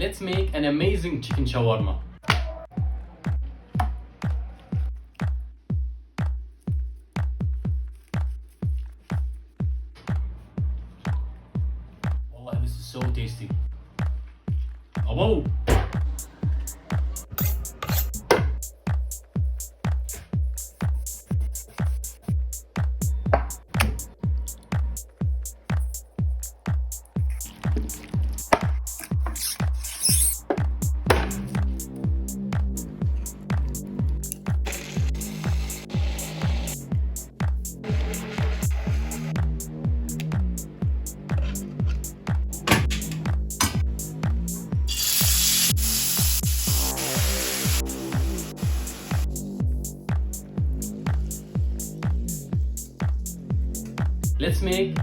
Let's make an amazing chicken shawarma. Wallah, this is so tasty. Abo! Let's make